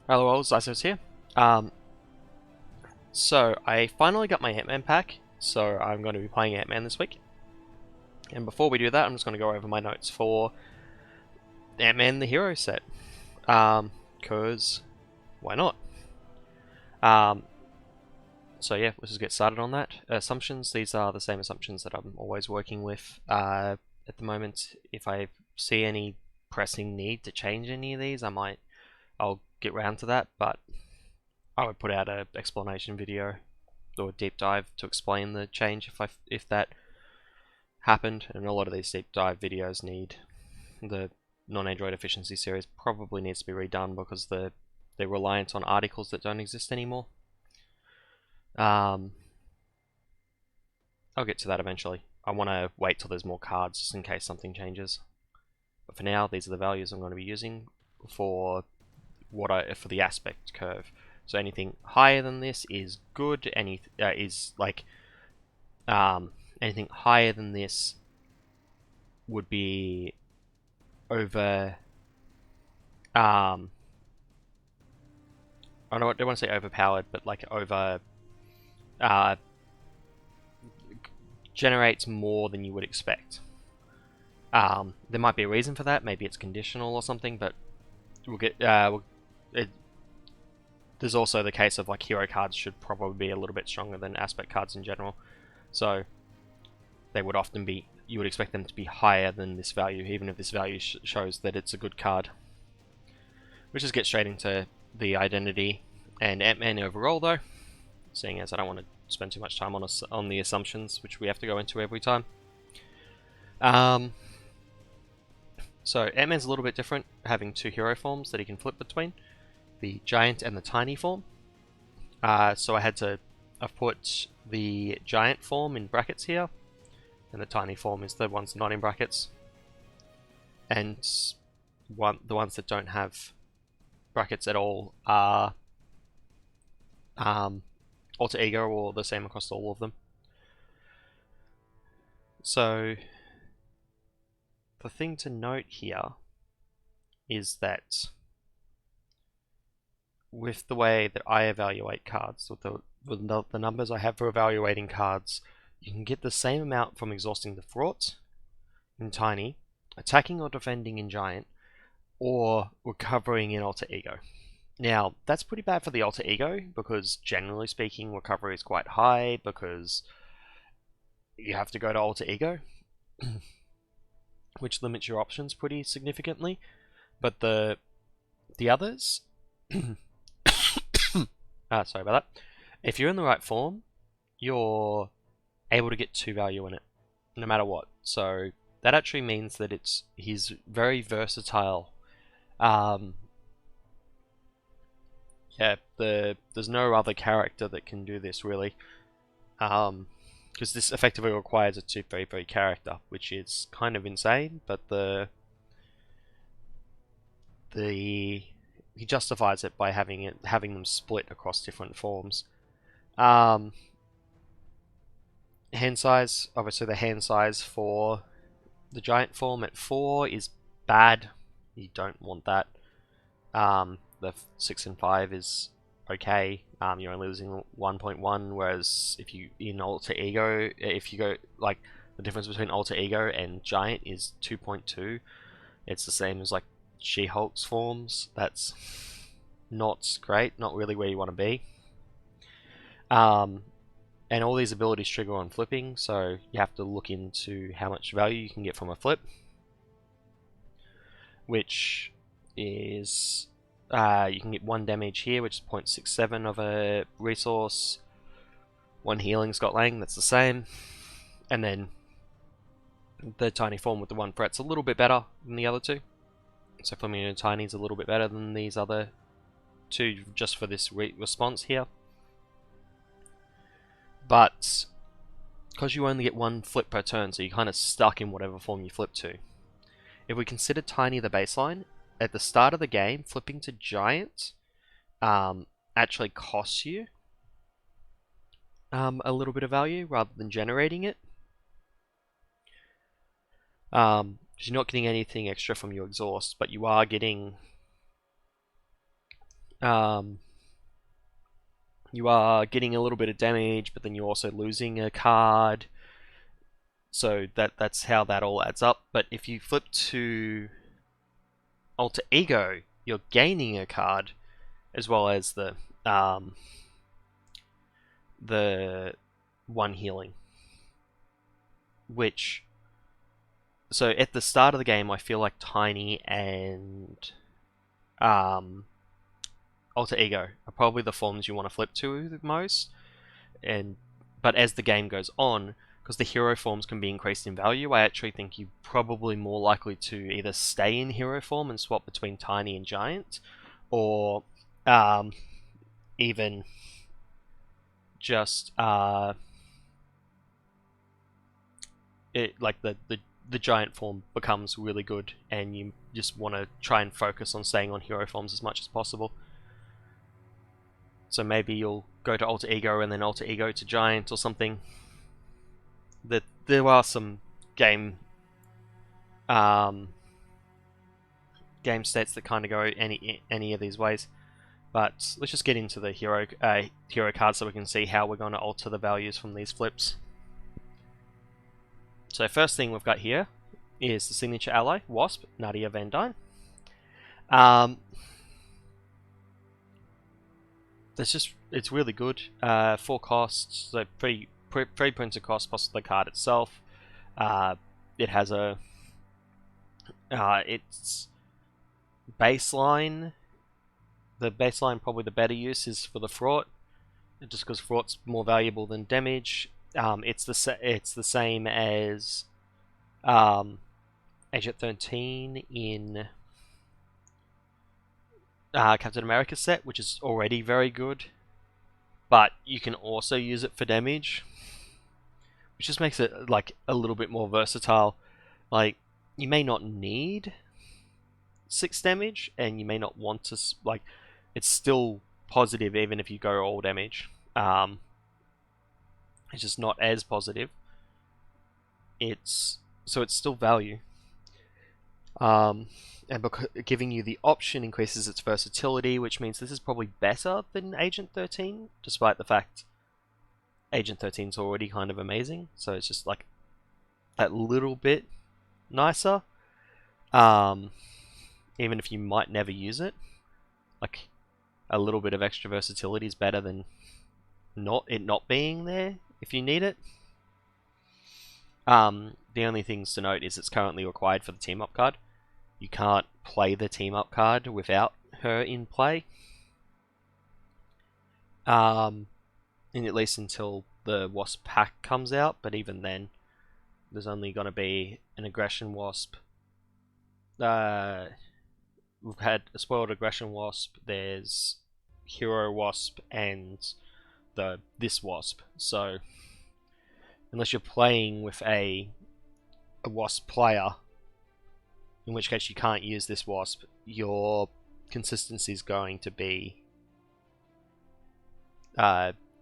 Hello all, Xycerian here. So I finally got my Ant-Man pack, so I'm going to be playing Ant-Man this week. And before we do that, I'm just going to go over my notes for Ant-Man the Hero set. Cause why not? So yeah, let's just get started on that. Assumptions, these are the same assumptions that I'm always working with. At the moment, if I see any pressing need to change any of these, I'll get round to that, but I would put out an explanation video or deep dive to explain the change if that happened. And a lot of these deep dive videos need the non-Android efficiency series probably needs to be redone because they're reliant on articles that don't exist anymore. I'll get to that eventually. I want to wait till there's more cards just in case something changes. But for now, these are the values I'm going to be using for for the aspect curve. So anything higher than this is good. Anything higher than this would be over. I don't want to say overpowered, but like over. Generates more than you would expect. There might be a reason for that. Maybe it's conditional or something, but we'll get. There's also the case of like hero cards should probably be a little bit stronger than aspect cards in general, so they would often be. You would expect them to be higher than this value, even if this value shows that it's a good card. Let's just get straight into the identity and Ant-Man overall, though, seeing as I don't want to spend too much time on the assumptions, which we have to go into every time. So Ant-Man's a little bit different, having two hero forms that he can flip between, the giant and the tiny form. So I've put the giant form in brackets here, and the tiny form is the ones not in brackets. And the ones that don't have brackets at all are alter ego, or the same across all of them. So the thing to note here is that with the way that I evaluate cards, with the numbers I have for evaluating cards, you can get the same amount from exhausting the fraught in tiny, attacking or defending in giant, or recovering in alter ego. Now, that's pretty bad for the alter ego, because generally speaking, recovery is quite high, because you have to go to alter ego, which limits your options pretty significantly. But the others, sorry about that. If you're in the right form, you're able to get 2 value in it, no matter what. So that actually means that he's very versatile. Yeah, there's no other character that can do this really, because this effectively requires a 2/3/3 character, which is kind of insane. But he justifies it by having them split across different forms. Hand size, obviously the hand size for the giant form at 4 is bad. You don't want that. The 6 and 5 is okay. You're only losing 1.1, whereas if you in alter ego, if you go like the difference between alter ego and giant is 2.2. It's the same as like She-Hulk's forms. That's not great. Not really where you want to be. And all these abilities trigger on flipping, so you have to look into how much value you can get from a flip, which is you can get 1 damage here, which is 0.67 of a resource. 1 healing Scott Lang, that's the same. And then the tiny form with the 1 fret's a little bit better than the other two. So flipping into tiny is a little bit better than these other two just for this response here. But because you only get 1 flip per turn, so you're kind of stuck in whatever form you flip to. If we consider tiny the baseline, at the start of the game, flipping to giant actually costs you a little bit of value rather than generating it. Because you're not getting anything extra from your exhaust, but you are getting you are getting a little bit of damage, but then you're also losing a card. So that's how that all adds up. But if you flip to Alter Ego, you're gaining a card as well as the one healing. So at the start of the game, I feel like DYNE and Alter Ego are probably the forms you want to flip to the most. But as the game goes on, because the hero forms can be increased in value, I actually think you're probably more likely to either stay in hero form and swap between Tiny and Giant, or even just the Giant form becomes really good, and you just want to try and focus on staying on hero forms as much as possible. So maybe you'll go to Alter Ego and then Alter Ego to Giant or something. There are some game states that kind of go any of these ways. But let's just get into the hero card so we can see how we're going to alter the values from these flips. So first thing we've got here is the signature ally, WASP, NADIA Van Dyne. It's really good. 4 costs, so 3 points of cost plus the card itself. It has its baseline. The baseline, probably the better use, is for the fraught, just because fraught's more valuable than damage. It's the same as Agent 13 in Captain America set, which is already very good, but you can also use it for damage, which just makes it like a little bit more versatile. Like, you may not need 6 damage, and you may not want to, like, it's still positive even if you go all damage. It's just not as positive. So it's still value. And giving you the option increases its versatility, which means this is probably better than Agent 13, despite the fact Agent 13 is already kind of amazing. So it's just like that little bit nicer. Even if you might never use it, like a little bit of extra versatility is better than not being there if you need it. The only things to note is it's currently required for the team up card. You can't play the team up card without her in play. And at least until the WASP pack comes out, but even then, there's only going to be an aggression WASP. We've had a spoiled aggression WASP, there's hero WASP, and this WASP. So unless you're playing with a WASP player, in which case you can't use this WASP, your consistency is going to be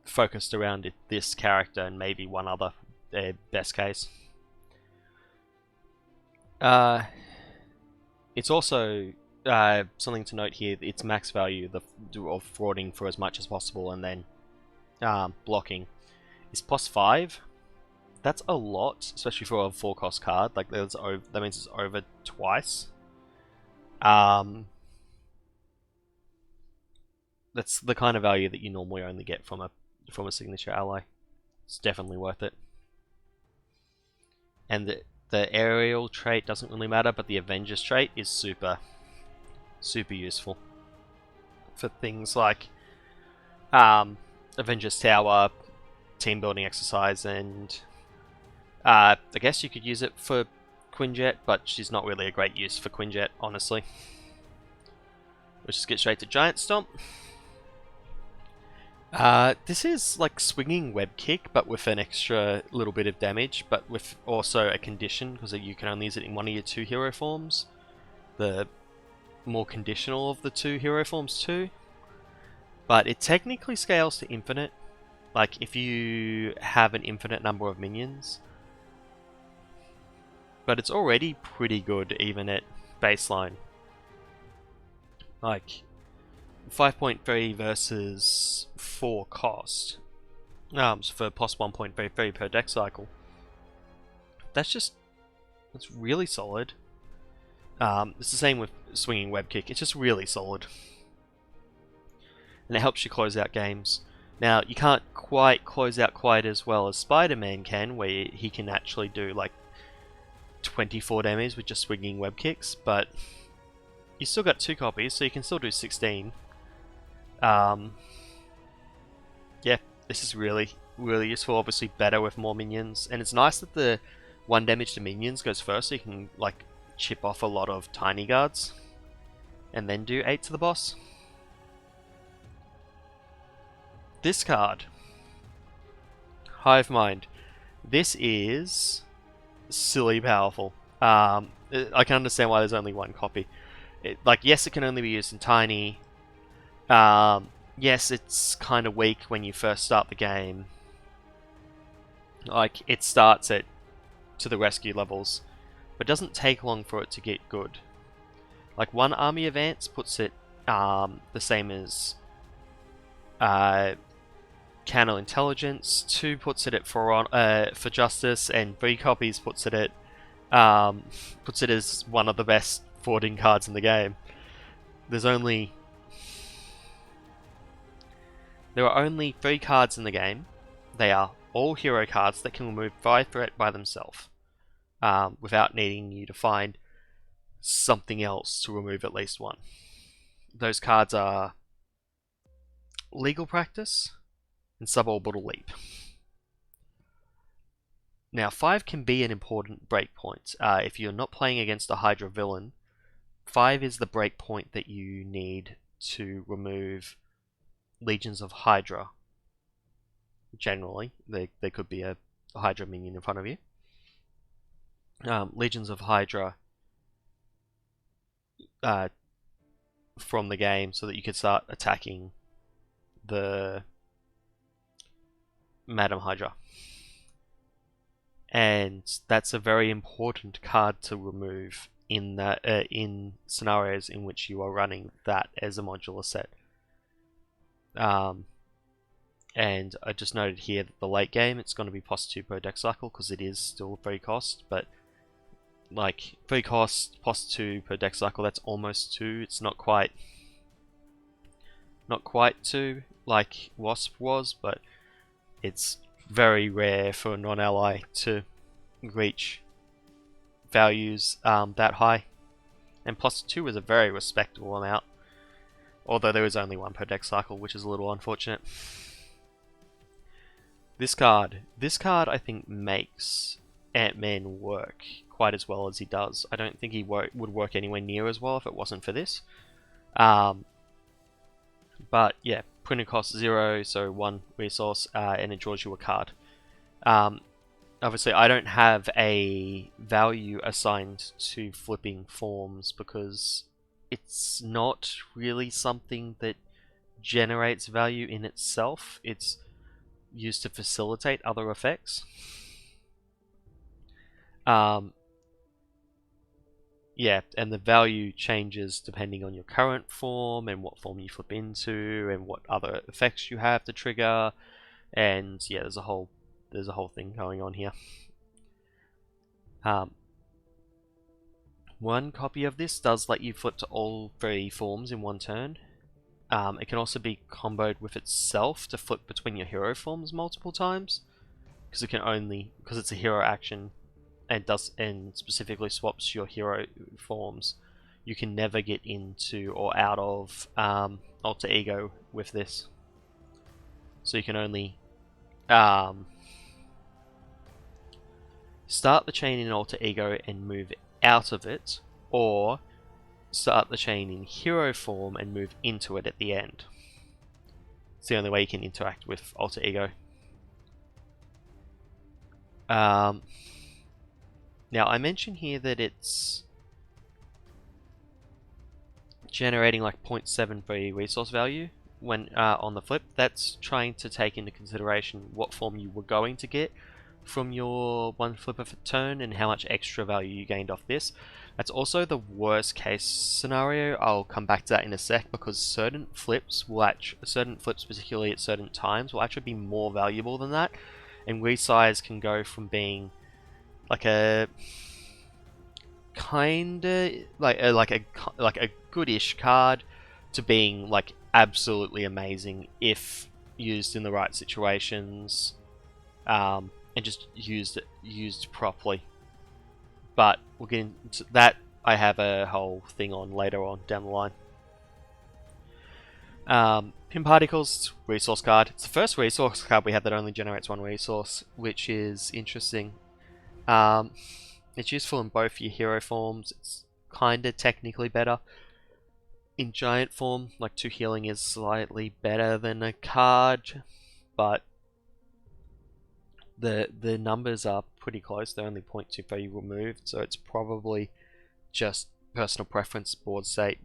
focused around this character and maybe one other, best case. It's also something to note here, its max value of frauding for as much as possible and then blocking is +5. That's a lot, especially for a 4 cost card. Like, that means it's over twice. That's the kind of value that you normally only get from a signature ally. It's definitely worth it. And the aerial trait doesn't really matter, but the Avengers trait is super useful for things like Avengers Tower, team building exercise, and I guess you could use it for Quinjet, but she's not really a great use for Quinjet, honestly. Let's just get straight to Giant Stomp. This is like swinging web kick, but with an extra little bit of damage, but with also a condition, because you can only use it in one of your 2 hero forms. The more conditional of the 2 hero forms too. But it technically scales to infinite, like if you have an infinite number of minions. But it's already pretty good even at baseline. Like, 5.3 versus 4 cost for plus 1.33 per deck cycle. That's really solid. It's the same with swinging web kick. It's just really solid, and it helps you close out games. Now, you can't quite close out quite as well as Spider-Man can, where he can actually do like 24 damage with just swinging web kicks, but you still got 2 copies, so you can still do 16. Yeah, this is really useful. Obviously better with more minions, and it's nice that the 1 damage to minions goes first, so you can like chip off a lot of tiny guards and then do 8 to the boss. This card, Hive Mind, this is silly powerful. I can understand why there's only 1 copy. Yes, it can only be used in tiny. Yes, it's kind of weak when you first start the game. Like, it starts at to the rescue levels, but doesn't take long for it to get good. Like, 1 army advance puts it the same as counterintelligence. 2 puts it at for justice, and 3 copies puts it as one of the best 14 cards in the game. There are only 3 cards in the game. They are all hero cards that can remove 5 threat by themselves, without needing you to find something else to remove at least 1. Those cards are Legal Practice and Suborbital Leap. Now, 5 can be an important breakpoint. If you're not playing against a Hydra villain, 5 is the breakpoint that you need to remove Legions of Hydra. Generally, there could be a Hydra minion in front of you. Legions of Hydra from the game, so that you could start attacking the Madam Hydra. And that's a very important card to remove in scenarios in which you are running that as a modular set. And I just noted here that the late game, it's going to be plus 2 per deck cycle, because it is still 3 cost, but like 3 cost plus 2 per deck cycle, that's almost 2. It's not quite 2 like WASP was, but it's very rare for a non-ally to reach values that high, and plus 2 is a very respectable amount, although there is only 1 per deck cycle, which is a little unfortunate. This card I think makes Ant-Man work quite as well as he does. I don't think he would work anywhere near as well if it wasn't for this. But yeah, printing cost 0, so 1 resource, and it draws you a card. Obviously, I don't have a value assigned to flipping forms because it's not really something that generates value in itself. It's used to facilitate other effects. Yeah, and the value changes depending on your current form and what form you flip into and what other effects you have to trigger. And yeah, there's a whole thing going on here. 1 copy of this does let you flip to all 3 forms in 1 turn. It can also be comboed with itself to flip between your hero forms multiple times, because it's a hero action and specifically swaps your hero forms. You can never get into or out of alter ego with this, so you can only start the chain in alter ego and move out of it, or start the chain in hero form and move into it at the end. It's the only way you can interact with alter ego. Now, I mentioned here that it's generating like 0.73 resource value when on the flip. That's trying to take into consideration what form you were going to get from your one flip of a turn and how much extra value you gained off this. That's also the worst case scenario. I'll come back to that in a sec, because certain flips, particularly at certain times, will actually be more valuable than that. And resize can go from being like a kinda like a goodish card to being like absolutely amazing if used in the right situations, and just used properly. But we'll get into that. I have a whole thing on later on down the line. Pin Particles, resource card. It's the first resource card we have that only generates one resource, which is interesting. It's useful in both your hero forms. It's kinda technically better in giant form. Like 2 healing is slightly better than a card, but the numbers are pretty close. They're only 0.23 removed, so it's probably just personal preference, board state,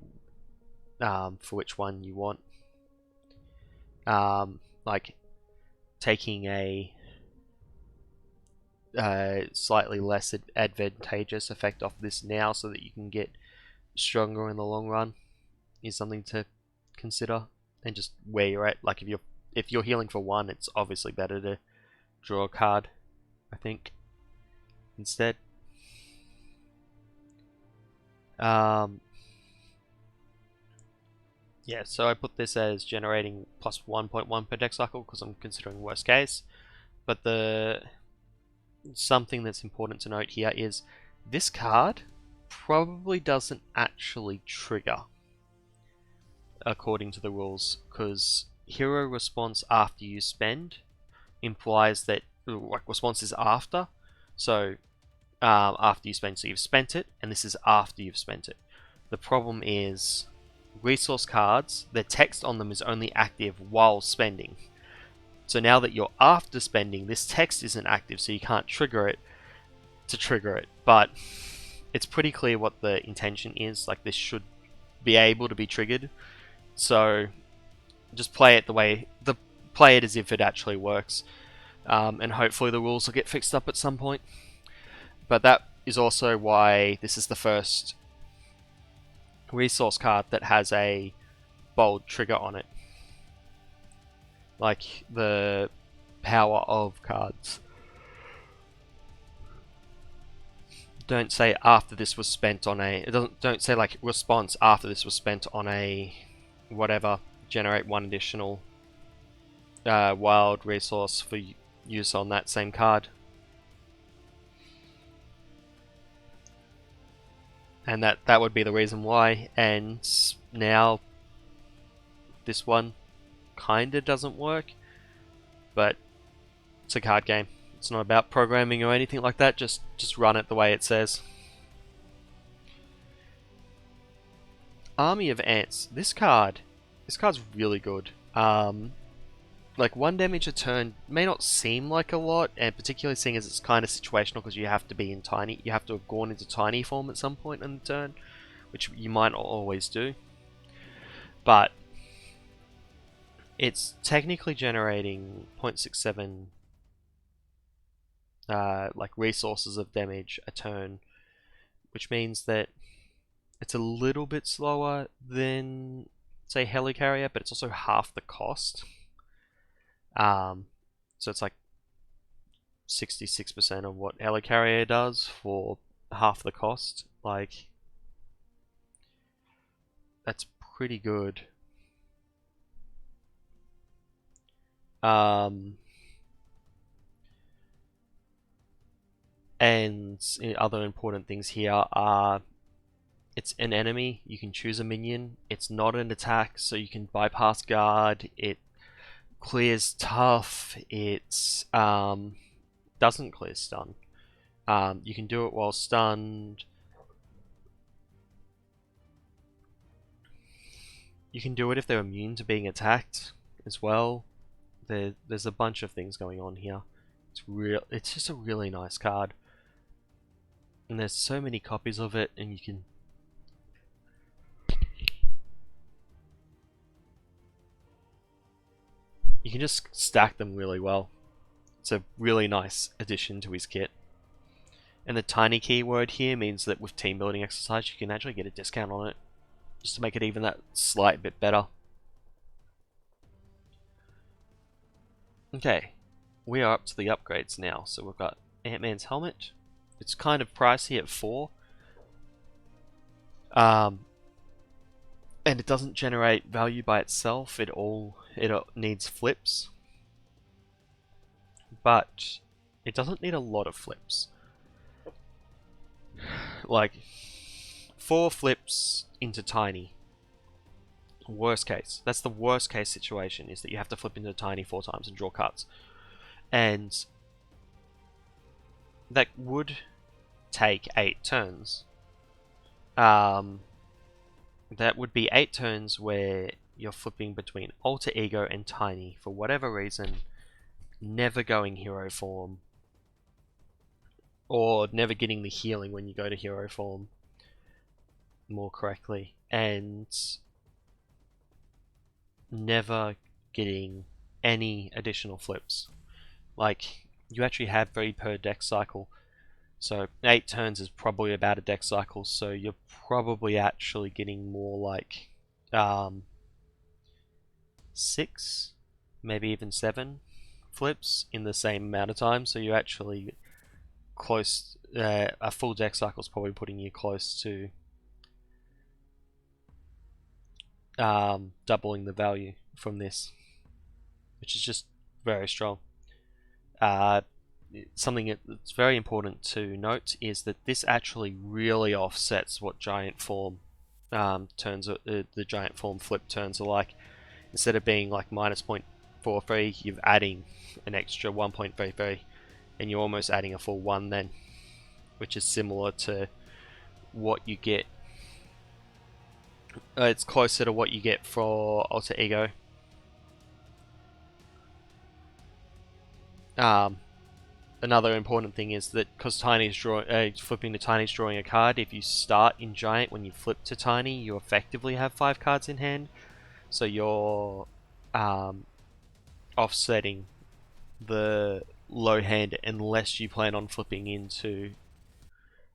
for which one you want. Like taking a slightly less advantageous effect off this now so that you can get stronger in the long run is something to consider. And just where you're at, like if you're healing for 1, it's obviously better to draw a card, I think, instead. Yeah, so I put this as generating plus 1.1 per deck cycle because I'm considering worst case. But something that's important to note here is this card probably doesn't actually trigger according to the rules, because hero response after you spend implies that like response is after. So after you spend, so you've spent it, and this is after you've spent it. The problem is resource cards, the text on them is only active while spending. So now that you're after spending, this text isn't active, so you can't trigger it to trigger it. But it's pretty clear what the intention is. Like, this should be able to be triggered. So just play it as if it actually works, and hopefully the rules will get fixed up at some point. But that is also why this is the first resource card that has a bold trigger on it. Like the power of cards don't say after this was spent on a. It don't say like response after this was spent on a whatever. Generate 1 additional wild resource for use on that same card. And that would be the reason why. And now this one kinda doesn't work, but it's a card game. It's not about programming or anything like that. Just run it the way it says. Army of Ants. This card's really good. Like 1 damage a turn may not seem like a lot, and particularly seeing as it's kind of situational because you have to be in tiny. You have to have gone into tiny form at some point in the turn, which you might not always do. But it's technically generating 0.67 like resources of damage a turn, which means that it's a little bit slower than, say, Helicarrier, but it's also half the cost. So it's like 66% of what Helicarrier does for half the cost. Like, that's pretty good. And other important things here are it's an enemy, you can choose a minion, it's not an attack, so you can bypass guard, it clears tough, it doesn't clear stun. You can do it while stunned. You can do it if they're immune to being attacked as well. There's a bunch of things going on here. It's just a really nice card. And there's so many copies of it, and you can just stack them really well. It's a really nice addition to his kit. And the tiny keyword here means that with team building exercise, you can actually get a discount on it, just to make it even that slight bit better. Okay, we are up to the upgrades now. So we've got Ant-Man's helmet. It's kind of pricey at 4. And it doesn't generate value by itself. It needs flips. But it doesn't need a lot of flips. Like 4 flips into tiny. Worst case. That's the worst case situation, is that you have to flip into tiny 4 times and draw cards. And that would take 8 turns. That would be 8 turns where you're flipping between Alter Ego and Tiny for whatever reason, never going hero form, or never getting the healing when you go to hero form, more correctly, and never getting any additional flips. Like, you actually have 3 per deck cycle, so 8 turns is probably about a deck cycle, so you're probably actually getting more like 6, maybe even 7 flips in the same amount of time, so you're actually close. A full deck cycle is probably putting you close to doubling the value from this, which is just very strong. Something that's very important to note is that this actually really offsets what giant form the giant form flip turns are like. Instead of being like minus 0.43, you're adding an extra 1.33, and you're almost adding a full 1 then, which is similar to what you get. It's closer to what you get for Alter Ego. Another important thing is that because Tiny's flipping to Tiny's drawing a card, if you start in Giant, when you flip to Tiny, you effectively have 5 cards in hand. So you're offsetting the low hand unless you plan on flipping into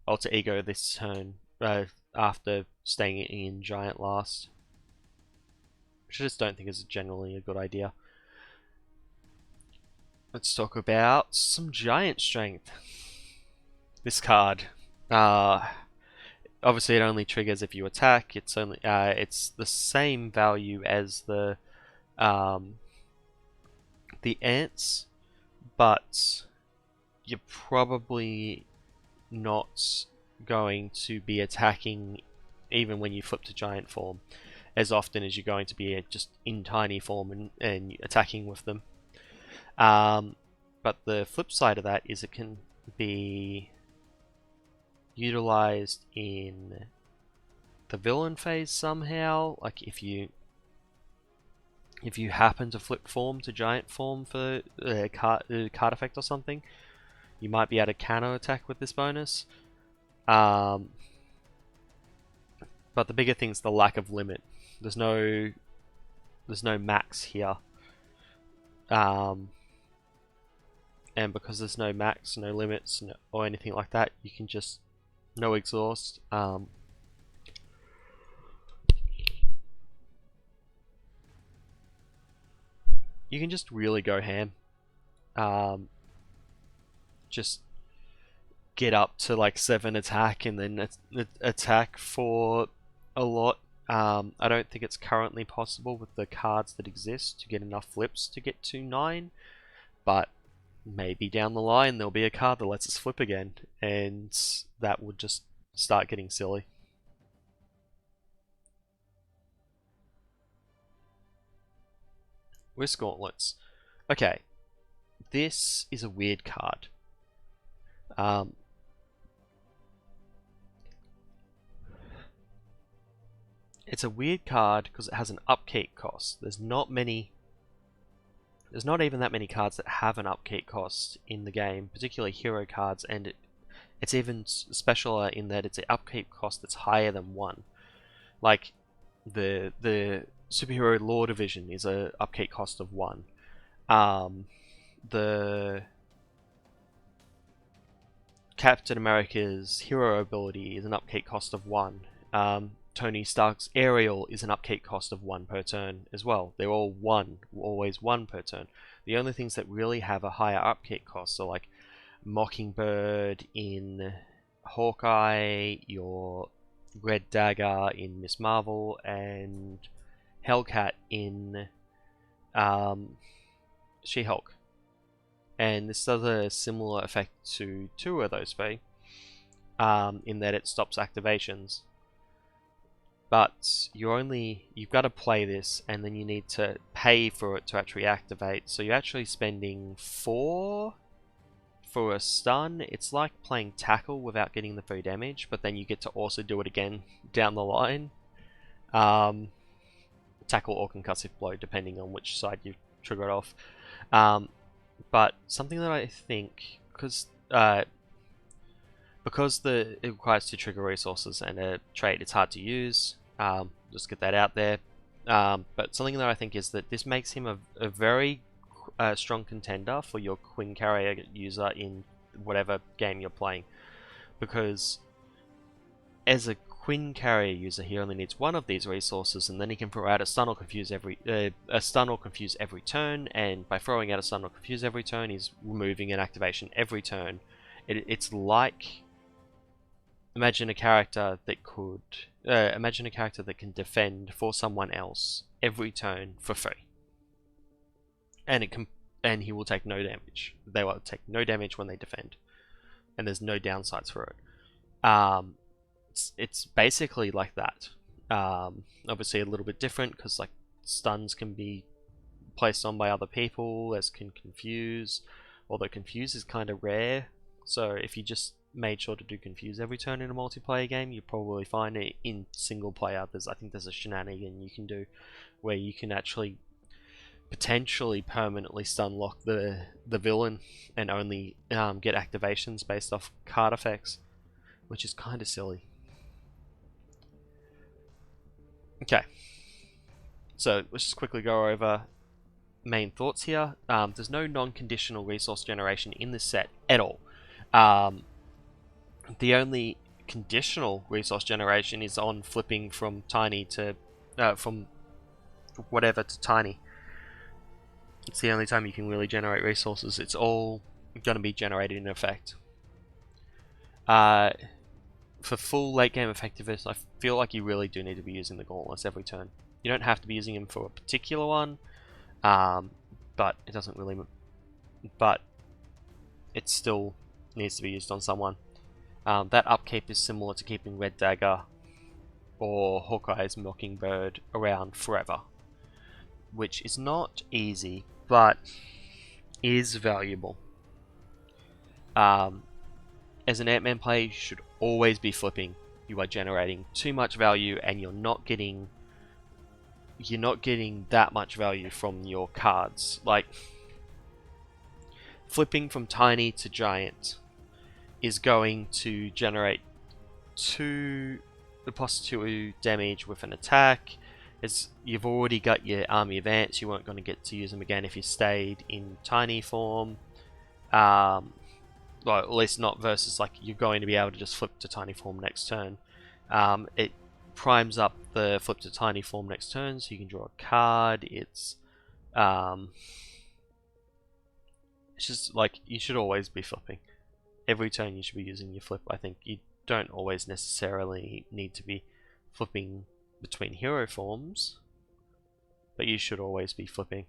Alter Ego this turn after staying in Giant last. Which I just don't think is generally a good idea. Let's talk about some Giant Strength. This card, obviously, it only triggers if you attack. It's the same value as the ants, but you're probably not going to be attacking even when you flip to giant form as often as you're going to be just in tiny form and attacking with them. But the flip side of that is it can be utilized in the villain phase somehow. Like if you happen to flip form to giant form for a card effect or something, you might be able to counter attack with this bonus. But the bigger thing is the lack of limit. There's no max here. And because there's no max, no limits, or anything like that, you can just no exhaust. You can just really go ham. Just get up to like 7 attack and then attack for a lot. I don't think it's currently possible with the cards that exist to get enough flips to get to 9, but maybe down the line there'll be a card that lets us flip again, and that would just start getting silly. Wisp Gauntlets. Okay, this is a weird card. It's a weird card because it has an upkeep cost. There's not even that many cards that have an upkeep cost in the game, particularly hero cards, and it's even special in that it's an upkeep cost that's higher than 1. Like the superhero lore division is a upkeep cost of 1. The Captain America's hero ability is an upkeep cost of 1. Tony Stark's aerial is an upkeep cost of 1 per turn as well. They're all 1, always 1 per turn. The only things that really have a higher upkeep cost are like Mockingbird in Hawkeye, your Red Dagger in Miss Marvel, and Hellcat in She-Hulk. And this does a similar effect to 2 of those three, in that it stops activations. But you've got to play this, and then you need to pay for it to actually activate. So you're actually spending 4 for a stun. It's like playing tackle without getting the free damage, but then you get to also do it again down the line. Tackle or concussive blow, depending on which side you trigger it off. But something that I think, because it requires 2 trigger resources and a trait, it's hard to use. Just get that out there. But something that I think is that this makes him a very strong contender for your Queen Carrier user in whatever game you're playing. Because as a Queen Carrier user, he only needs 1 of these resources, and then he can throw out a stun or confuse every turn. And by throwing out a stun or confuse every turn, he's removing an activation every turn. It's like imagine a character that can defend for someone else every turn for free, and he will take no damage. They will take no damage when they defend, and there's no downsides for it. It's basically like that. Obviously a little bit different because like stuns can be placed on by other people, as can confuse. Although confuse is kind of rare, so if you just made sure to do confuse every turn in a multiplayer game, you probably find it. In single player, I think there's a shenanigan you can do where you can actually potentially permanently stun lock the villain and only get activations based off card effects, which is kind of silly. Okay, so let's just quickly go over main thoughts here. There's no non-conditional resource generation in this set at all. The only conditional resource generation is on flipping from tiny to from whatever to tiny. It's the only time you can really generate resources. It's all going to be generated in effect. For full late game effectiveness, I feel like you really do need to be using the gauntlets every turn. You don't have to be using them for a particular one, but it doesn't really. But it still needs to be used on someone. That upkeep is similar to keeping Red Dagger or Hawkeye's Mockingbird around forever, which is not easy, but is valuable. As an Ant-Man player, you should always be flipping. You are generating too much value, and you're not getting that much value from your cards. Like flipping from tiny to giant is going to generate 2 +2 damage with an attack. You've already got your army of ants. You weren't going to get to use them again if you stayed in tiny form. Well, at least not versus like you're going to be able to just flip to tiny form next turn. It primes up the flip to tiny form next turn, so you can draw a card. It's just like you should always be flipping. Every turn you should be using your flip. I think you don't always necessarily need to be flipping between hero forms, but you should always be flipping.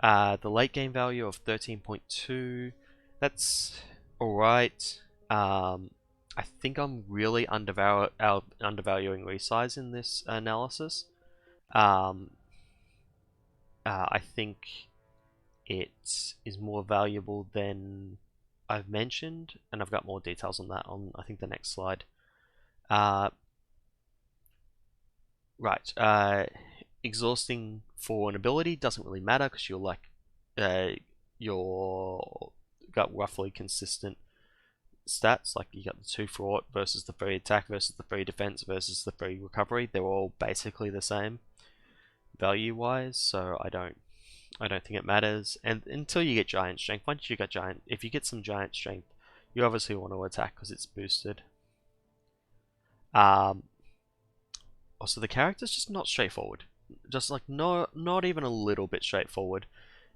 The late game value of 13.2, that's alright. I think I'm really undervaluing RESIZE in this analysis. I think it is more valuable than I've mentioned, and I've got more details on that on I think the next slide. Exhausting for an ability doesn't really matter because you're got roughly consistent stats. Like you got the 2 thwart versus the 3 attack versus the 3 defense versus the 3 recovery. They're all basically the same value wise, so I don't think it matters. And until you get giant strength, if you get some giant strength, you obviously want to attack because it's boosted. Also, the character's just not straightforward. Just like not even a little bit straightforward.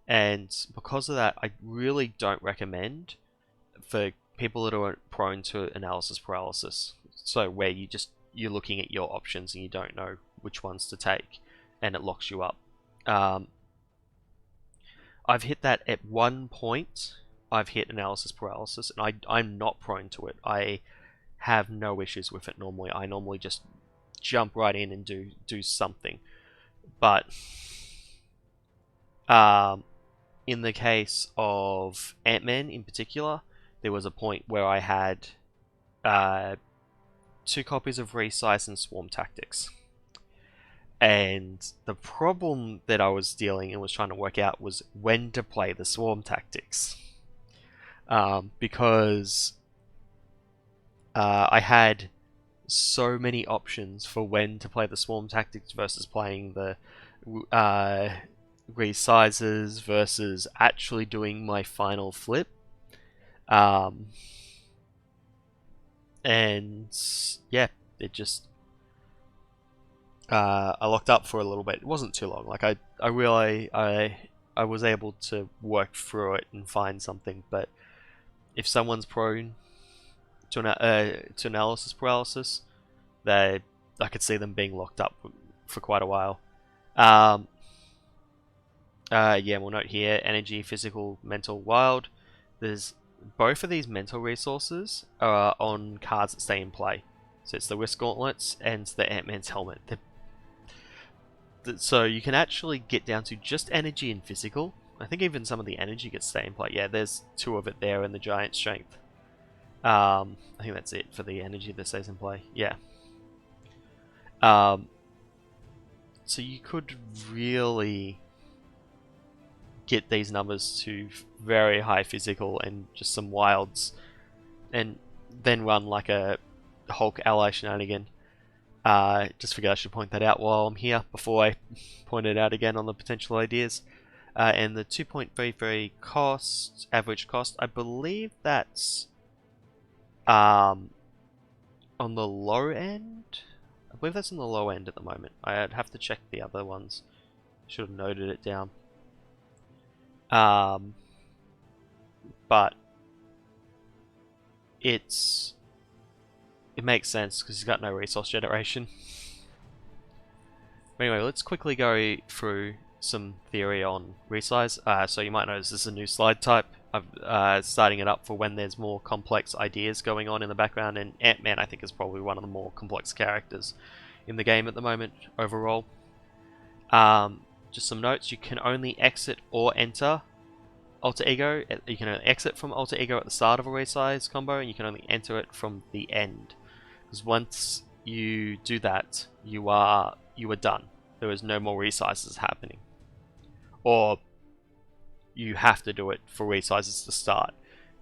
And because of that, I really don't recommend for people that are prone to analysis paralysis. So where you're looking at your options and you don't know which ones to take, and it locks you up. I've hit that at one point. I've hit analysis paralysis, and I'm not prone to it. I have no issues with it normally. I normally just jump right in and do something. But in the case of Ant-Man in particular, there was a point where I had 2 copies of Resize and Swarm Tactics. And the problem that I was dealing and was trying to work out was when to play the Swarm Tactics. Because I had so many options for when to play the Swarm Tactics versus playing the resizes versus actually doing my final flip. And yeah, it just I locked up for a little bit. It wasn't too long. Like I was able to work through it and find something. But if someone's prone to analysis paralysis, I could see them being locked up for quite a while. Yeah, we'll note here: energy, physical, mental, wild. There's both of these mental resources are on cards that stay in play. So it's the Risk Gauntlets and the Ant-Man's Helmet. So you can actually get down to just energy and physical. I think even some of the energy gets stay in play. Yeah, there's 2 of it there in the giant strength. I think that's it for the energy that stays in play. Yeah. So you could really get these numbers to very high physical and just some wilds, and then run like a Hulk ally shenanigan. Just figured I should point that out while I'm here before I point it out again on the potential ideas. And the 2.33 cost, average cost, I believe that's on the low end. I believe that's on the low end at the moment. I'd have to check the other ones. Should have noted it down. But it makes sense because he's got no resource generation. But anyway, let's quickly go through some theory on resize. So you might notice this is a new slide type. I'm starting it up for when there's more complex ideas going on in the background, and Ant-Man I think is probably one of the more complex characters in the game at the moment overall. Just some notes: you can only exit or enter Alter Ego. You can only exit from Alter Ego at the start of a resize combo, and you can only enter it from the end. Because once you do that, you are done. There is no more resizes happening, or you have to do it for resizes to start,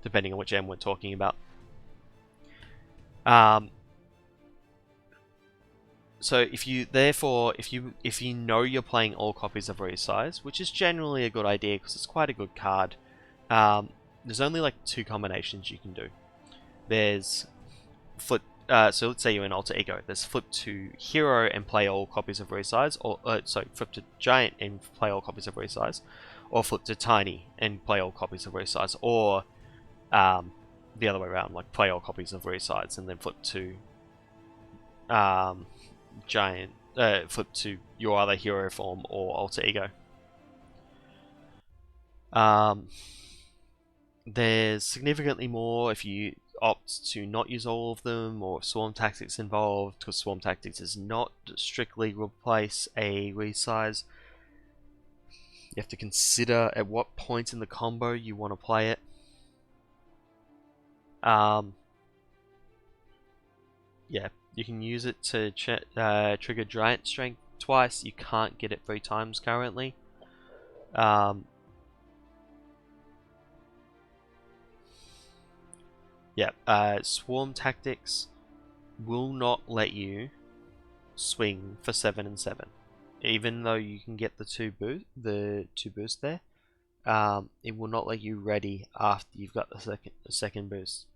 depending on which end we're talking about. So if you know you're playing all copies of Resize, which is generally a good idea because it's quite a good card, there's only like 2 combinations you can do. There's flip. So let's say you're in Alter Ego. There's flip to Hero and play all copies of Resize, or flip to Giant and play all copies of Resize, or flip to Tiny and play all copies of Resize, or the other way around, like play all copies of Resize and then flip to Giant, flip to your other hero form or Alter Ego. There's significantly more if you opt to not use all of them, or if Swarm Tactics involved, because Swarm Tactics does not strictly replace a resize. You have to consider at what point in the combo you want to play it. Yeah, you can use it to trigger Giant Strength twice. You can't get it 3 times currently. Yeah, Swarm Tactics will not let you swing for 7 and 7, even though you can get the two boosts there. It will not let you ready after you've got the second boost.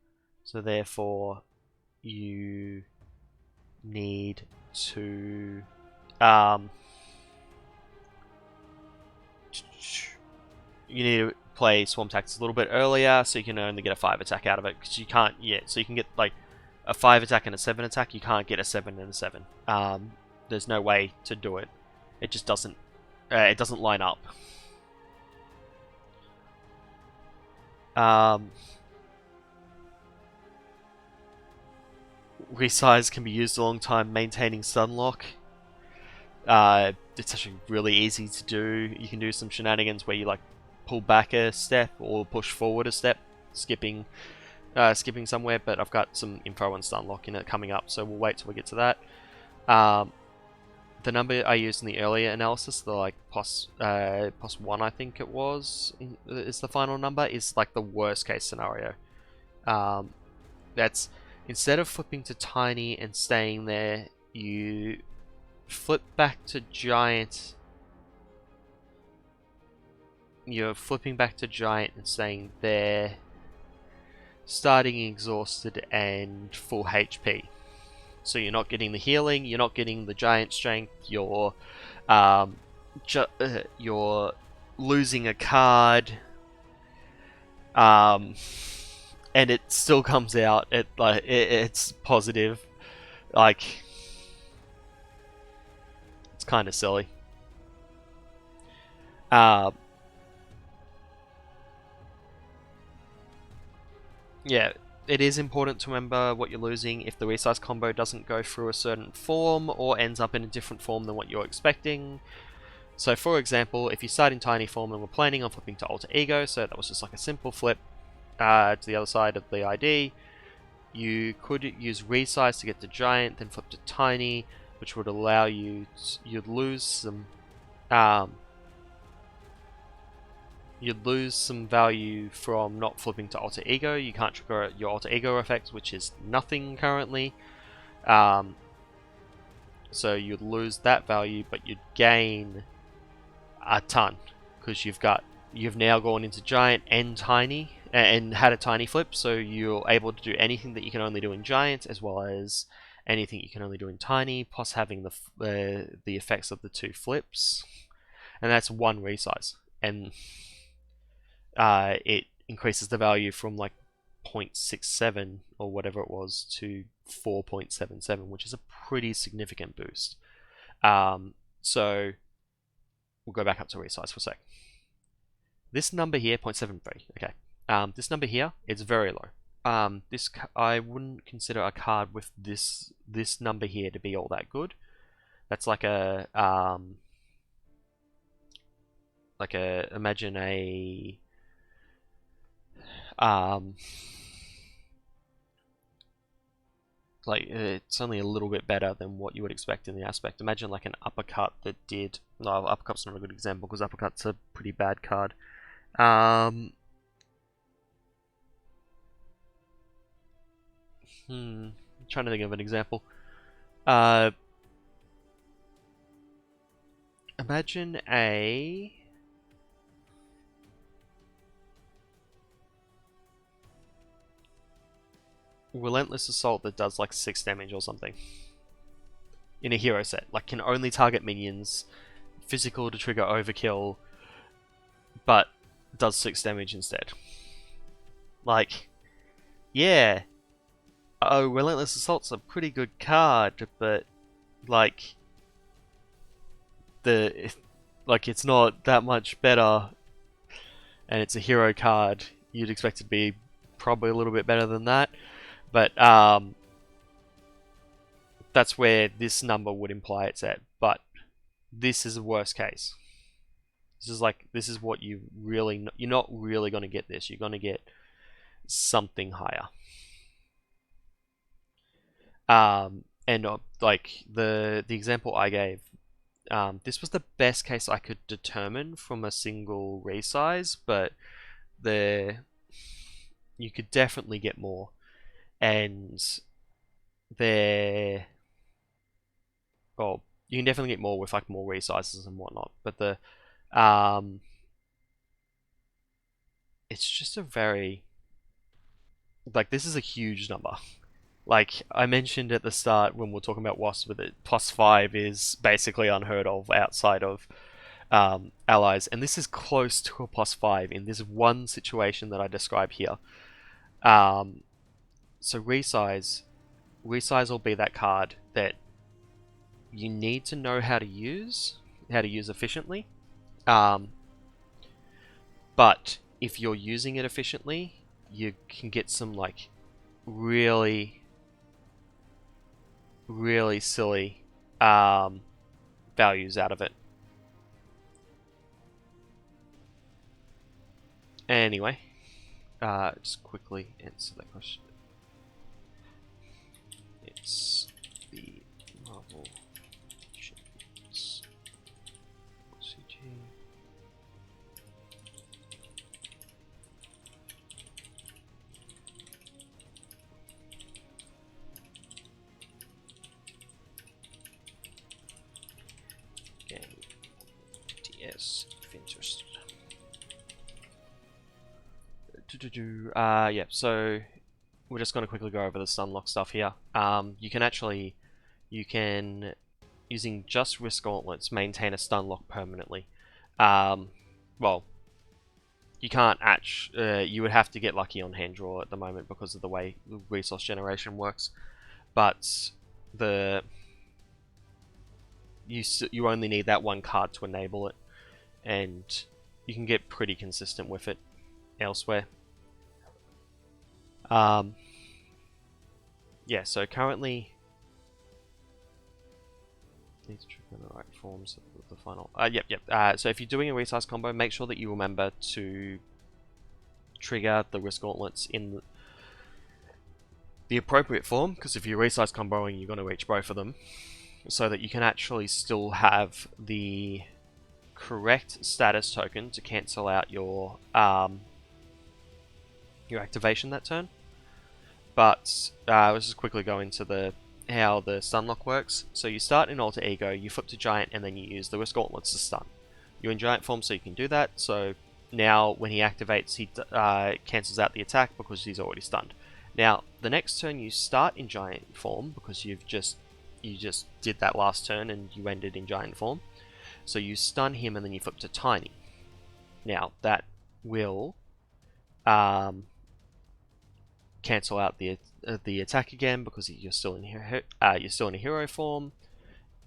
So therefore, you need to play Swarm Tactics a little bit earlier, so you can only get a 5 attack out of it, because you can't yet. So you can get like a 5 attack and a 7 attack. You can't get a 7 and a 7. There's no way to do it. It just doesn't. It doesn't line up. Resize can be used a long time maintaining stunlock. It's actually really easy to do. You can do some shenanigans where you like pull back a step or push forward a step, skipping somewhere. But I've got some info on stunlock in it coming up, so we'll wait till we get to that. The number I used in the earlier analysis, the like plus 1, I think it was, is the final number, is like the worst case scenario. That's instead of flipping to tiny and staying there, you flip back to giant. You're flipping back to giant and staying there, starting exhausted and full HP. So you're not getting the healing, you're not getting the giant strength, you're losing a card, and it still comes out. It's positive. Like, it's kind of silly. Yeah, it is important to remember what you're losing if the resize combo doesn't go through a certain form or ends up in a different form than what you're expecting. So for example, if you start in tiny form and we're planning on flipping to alter ego, so that was just like a simple flip to the other side of the ID, you could use resize to get to giant, then flip to tiny, which would allow you you'd lose some value from not flipping to alter ego. You can't trigger your alter ego effect, which is nothing currently. So you'd lose that value, but you'd gain a ton because you've now gone into giant and tiny and had a tiny flip, so you're able to do anything that you can only do in giant, as well as anything you can only do in tiny, plus having the effects of the 2 flips, and that's 1 resize. And it increases the value from like 0.67 or whatever it was to 4.77, which is a pretty significant boost. So we'll go back up to resize for a sec. This number here, 0.73, okay. This number here, it's very low. I wouldn't consider a card with this number here to be all that good. That's like imagine a like it's only a little bit better than what you would expect in the aspect. Imagine like an uppercut that did. No, uppercut's not a good example because uppercut's a pretty bad card. Trying to think of an example. Imagine a relentless assault that does like 6 damage or something in a hero set, like can only target minions, physical to trigger overkill, but does 6 damage instead. Like, yeah, relentless assault's a pretty good card, but like it's not that much better, and it's a hero card. You'd expect it to be probably a little bit better than that. But that's where this number would imply it's at. But this is the worst case. This is what you're not really going to get this. You're going to get something higher. And like the example I gave, this was the best case I could determine from a single resize, but you could definitely get more. And you can definitely get more with like more resizes and whatnot, but it's just a very like this is a huge number. Like I mentioned at the start when we we're talking about WASP with it, +5 is basically unheard of outside of allies, and this is close to a +5 in this one situation that I describe here. So resize will be that card that you need to know how to use efficiently. But if you're using it efficiently, you can get some like really silly values out of it. Anyway, just quickly answer that question. It's the Marvel Champions CG. Gang DS if interested. Yeah, so we're just going to quickly go over the stunlock stuff here. You can, using just risk gauntlets, maintain a stunlock permanently. Well, you can't you would have to get lucky on hand draw at the moment because of the way resource generation works. But you only need that one card to enable it, and you can get pretty consistent with it elsewhere. Yeah, so currently need to trigger the right forms of the final. Yep. So if you're doing a resize combo, make sure that you remember to trigger the risk gauntlets in the appropriate form, because if you're resize comboing, you're going to reach both of them, so that you can actually still have the correct status token to cancel out your activation that turn. But let's just quickly go into how the stunlock works. So you start in Alter Ego, you flip to Giant, and then you use the risk gauntlets to stun. You're in Giant form, so you can do that. So now when he activates, he cancels out the attack because he's already stunned. Now the next turn you start in Giant form because you just did that last turn and you ended in Giant form. So you stun him and then you flip to Tiny. Now that will cancel out the attack again because you're still in a hero form,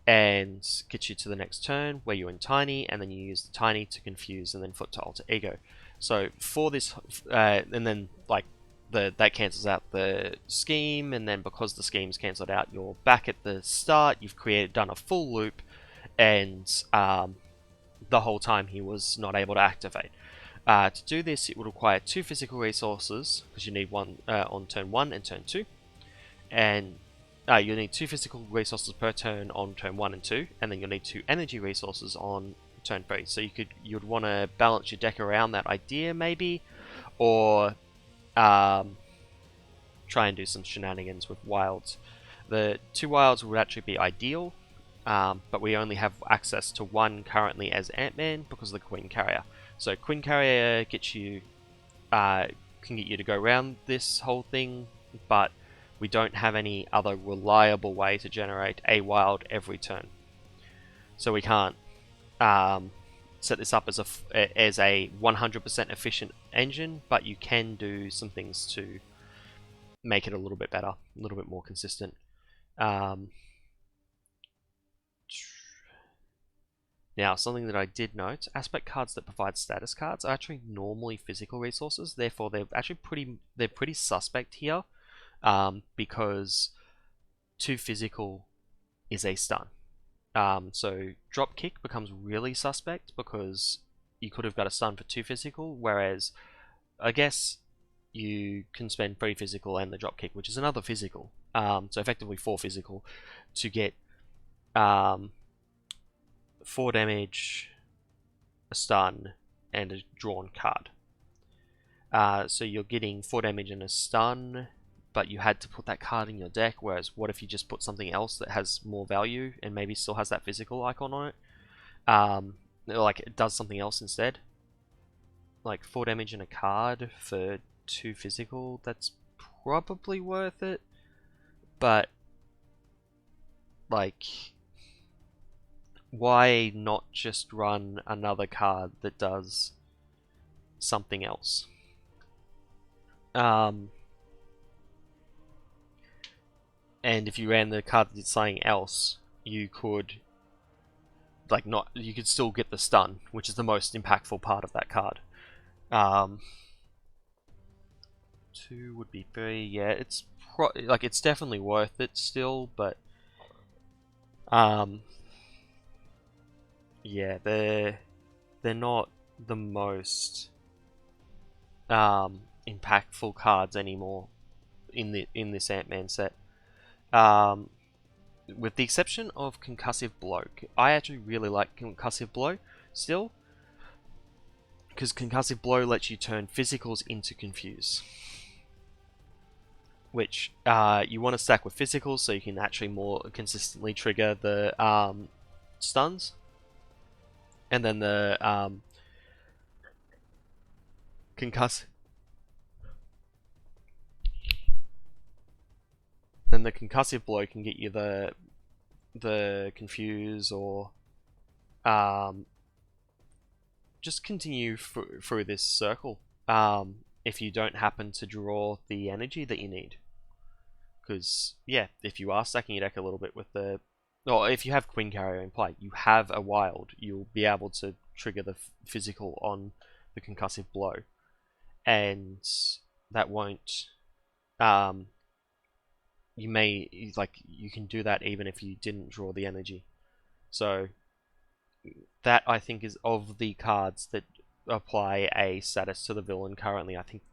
and get you to the next turn where you're in Tiny, and then you use the Tiny to confuse and then flip to Alter Ego. So for this, and then like that cancels out the scheme, and then because the scheme's cancelled out, you're back at the start. You've done a full loop, and the whole time he was not able to activate. To do this, it would require 2 physical resources, because you need one on turn 1 and turn 2. And you'll need 2 physical resources per turn on turn 1 and 2, and then you'll need 2 energy resources on turn 3. So you'd want to balance your deck around that idea, maybe, or try and do some shenanigans with wilds. The 2 wilds would actually be ideal, but we only have access to 1 currently as Ant-Man because of the Queen Carrier. So Queen Carrier can get you to go around this whole thing, but we don't have any other reliable way to generate a wild every turn. So we can't set this up as a 100% efficient engine, but you can do some things to make it a little bit better, a little bit more consistent. Now, something that I did note, aspect cards that provide status cards are actually normally physical resources, therefore they're actually pretty suspect here, because 2 physical is a stun. So drop kick becomes really suspect because you could have got a stun for 2 physical, whereas I guess you can spend 3 physical and the drop kick, which is another physical. So effectively 4 physical to get 4 damage, a stun, and a drawn card. So you're getting 4 damage and a stun, but you had to put that card in your deck, whereas what if you just put something else that has more value and maybe still has that physical icon on it? Like it does something else instead. Like 4 damage and a card for 2 physical, that's probably worth it, but like, why not just run another card that does something else? And if you ran the card that did something else, you could you could still get the stun, which is the most impactful part of that card. 2 would be 3. Yeah, it's it's definitely worth it still, but yeah, they're not the most impactful cards anymore in this Ant-Man set. With the exception of Concussive Blow. I actually really like Concussive Blow still, because Concussive Blow lets you turn physicals into Confuse, which you want to stack with physicals so you can actually more consistently trigger the stuns, and then the concussive blow can get you the confuse, or just continue through this circle if you don't happen to draw the energy that you need. Because yeah, if you are stacking your deck a little bit with the, or if you have Queen Carrier in play, you have a wild, you'll be able to trigger the physical on the concussive blow, and that won't you can do that even if you didn't draw the energy. So that, I think, is of the cards that apply a status to the villain currently, I think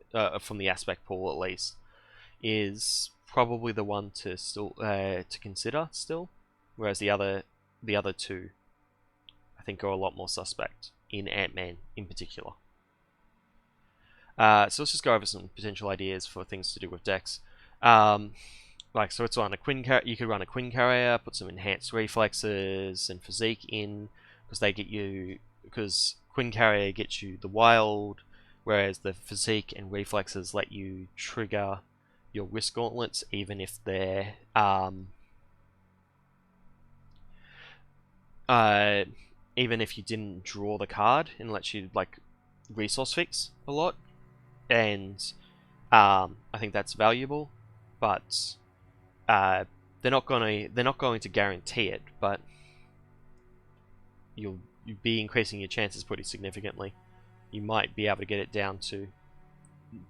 from the aspect pool at least, is probably the one to still to consider still, whereas the other two I think are a lot more suspect in Ant-Man in particular. So let's just go over some potential ideas for things to do with decks. So it's on a Quinn carrier. You could run a Quinn carrier, put some enhanced reflexes and physique in, because they get you. Because Quinn carrier gets you the wild, whereas the physique and reflexes let you trigger your risk gauntlets, even if they're even if you didn't draw the card, and lets you resource fix a lot, and I think that's valuable, but they're not going to guarantee it, but you'll be increasing your chances pretty significantly. You might be able to get it down to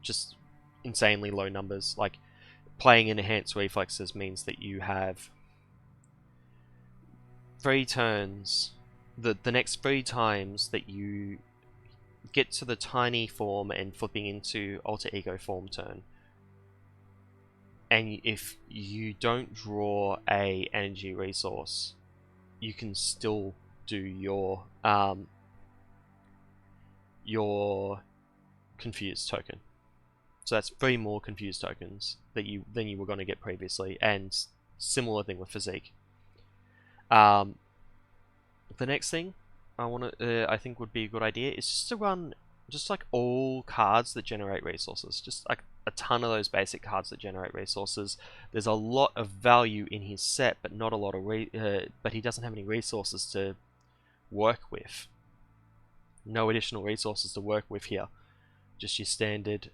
just insanely low numbers. Like, playing enhanced reflexes means that you have 3 turns, the next 3 times that you get to the tiny form and flipping into alter ego form turn, and if you don't draw a energy resource, you can still do your confused token. So that's 3 more confused tokens than you were going to get previously, and similar thing with physique. The next thing I think would be a good idea is just to run all cards that generate resources, just like a ton of those basic cards that generate resources. There's a lot of value in his set, but not a lot of but he doesn't have any resources to work with. No additional resources to work with here. Just your standard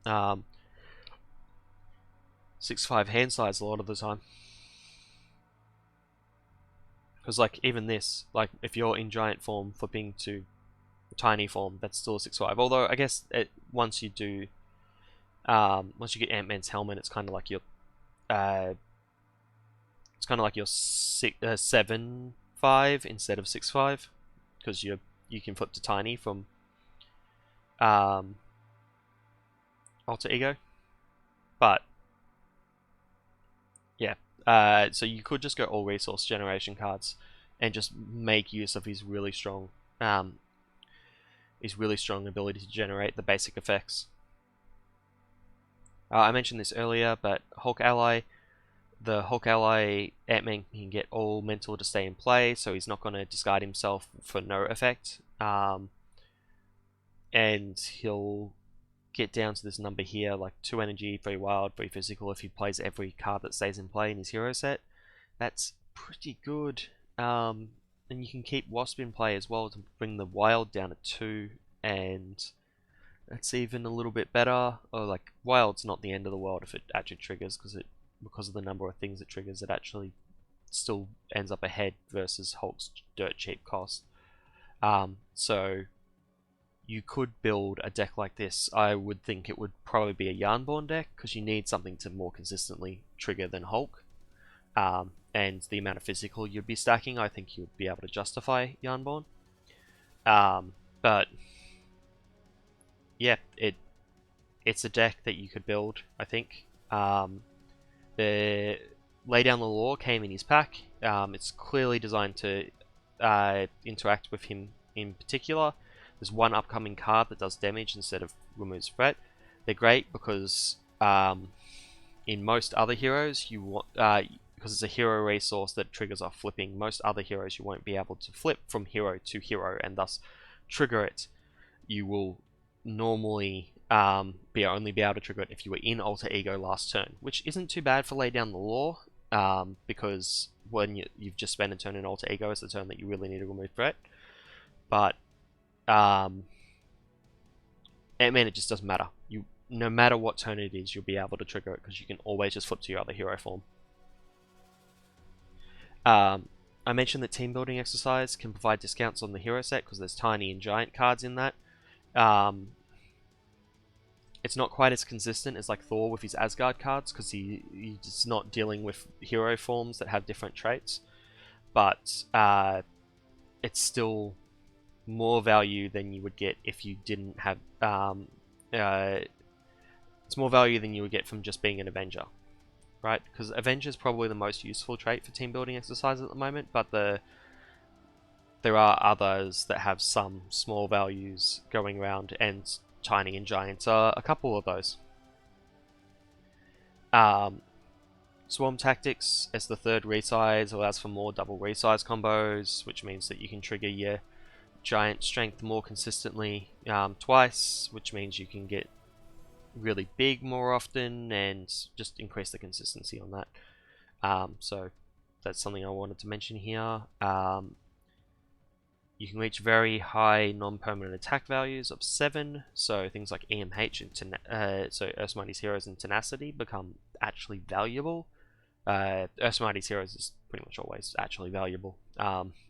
6/5 hand size a lot of the time. Because even this, if you're in giant form flipping to tiny form, that's still a 6/5. Although I guess once you get Ant-Man's helmet, it's kind of like your 7/5 instead of 6/5, because you can flip to tiny from alter ego. But yeah, so you could just go all resource generation cards and just make use of his really strong ability to generate the basic effects. I mentioned this earlier, but Hulk Ally, the Hulk Ally Ant-Man can get all mental to stay in play, so he's not going to discard himself for no effect, and he'll get down to this number here, like 2 energy, 3 wild, 3 physical, if he plays every card that stays in play in his hero set, that's pretty good. And you can keep WASP in play as well to bring the wild down to 2, and that's even a little bit better. Or like, wild's not the end of the world if it actually triggers, because of the number of things it triggers, it actually still ends up ahead versus Hulk's dirt cheap cost. So you could build a deck like this. I would think it would probably be a Yarnborn deck, because you need something to more consistently trigger than Hulk. And the amount of physical you'd be stacking, I think you'd be able to justify Yarnborn. But yeah, it's a deck that you could build, I think. The Lay Down the Law came in his pack. It's clearly designed to interact with him in particular. There's one upcoming card that does damage instead of removes threat. They're great because in most other heroes, you want because it's a hero resource that triggers off flipping. Most other heroes you won't be able to flip from hero to hero and thus trigger it. You will normally only be able to trigger it if you were in Alter Ego last turn, which isn't too bad for Lay Down the Law, because when you've just spent a turn in Alter Ego, it's the turn that you really need to remove threat. But I mean, it just doesn't matter. No matter what turn it is, you'll be able to trigger it because you can always just flip to your other hero form. I mentioned that team building exercise can provide discounts on the hero set because there's tiny and giant cards in that. It's not quite as consistent as like Thor with his Asgard cards because he's not dealing with hero forms that have different traits, but it's still more value than you would get if you didn't have. It's more value than you would get from just being an Avenger, right? Because Avenger is probably the most useful trait for team building exercise at the moment, but there are others that have some small values going around, and Tiny and Giants are a couple of those. Swarm Tactics as the third resize allows for more double resize combos, which means that you can trigger your Giant Strength more consistently twice, which means you can get really big more often and just increase the consistency on that. So that's something I wanted to mention here. You can reach very high non-permanent attack values of 7, so things like EMH and so Ursa Heroes and Tenacity become actually valuable. Ursa Heroes is pretty much always actually valuable,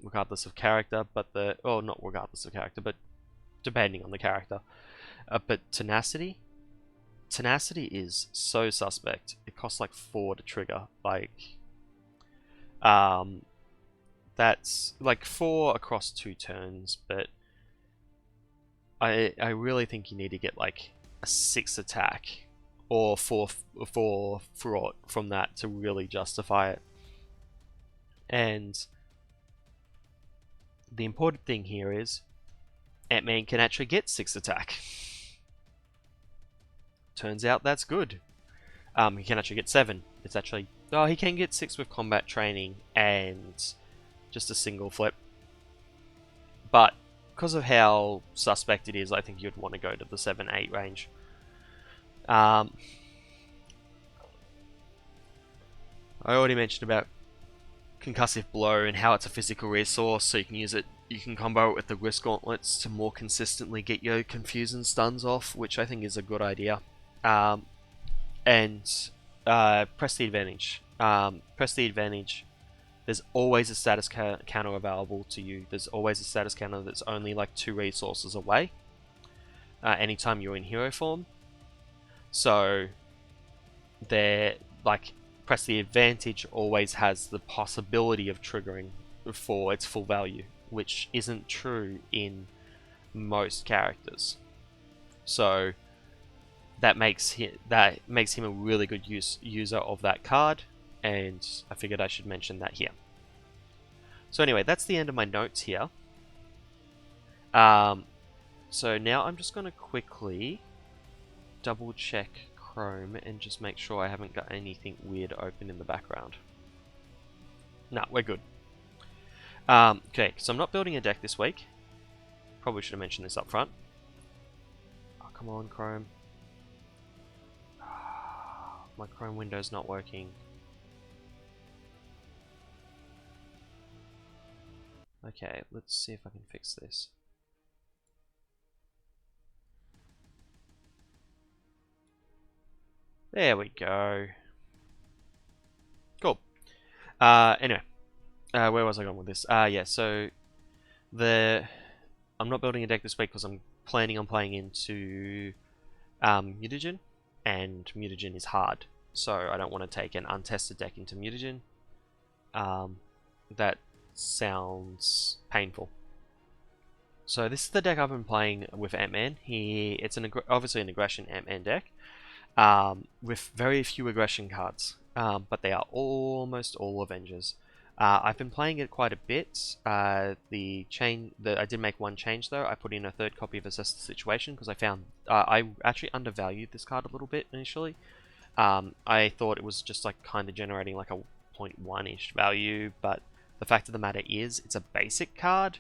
regardless of character, but not regardless of character, but depending on the character. But Tenacity is so suspect. It costs like 4 to trigger. That's like 4 across 2 turns, but I really think you need to get like a 6 attack or 4 fraught from that to really justify it. And the important thing here is Ant-Man can actually get 6 attack. Turns out that's good. He can actually get 7. It's actually he can get 6 with combat training and just a single flip. But because of how suspect it is, I think you'd want to go to the 7-8 range. I already mentioned about Concussive Blow and how it's a physical resource, so you can use it. You can combo it with the Risk Gauntlets to more consistently get your Confuse and Stuns off, which I think is a good idea. And press the advantage. Press the advantage. There's always a status counter available to you. There's always a status counter that's only like 2 resources away. Anytime you're in hero form. So press the advantage always has the possibility of triggering for its full value, which isn't true in most characters. So that makes him a really good user of that card, and I figured I should mention that here. So anyway, that's the end of my notes here. So now I'm just going to quickly double check Chrome and just make sure I haven't got anything weird open in the background. No, we're good. Okay, so I'm not building a deck this week. Probably should have mentioned this up front. Oh, come on, Chrome. my Chrome window's not working. Okay, let's see if I can fix this. There we go. Cool. Anyway, where was I going with this? Yeah, so I'm not building a deck this week because I'm planning on playing into mutagen, and mutagen is hard, so I don't want to take an untested deck into mutagen. That sounds painful. So this is the deck I've been playing with Ant-Man. It's obviously an aggression Ant-Man deck, with very few aggression cards, but they are almost all Avengers. I've been playing it quite a bit. I did make one change though. I put in a third copy of Assess the Situation because I found I actually undervalued this card a little bit initially. I thought it was just like kind of generating like a 0.1-ish value, but the fact of the matter is it's a basic card,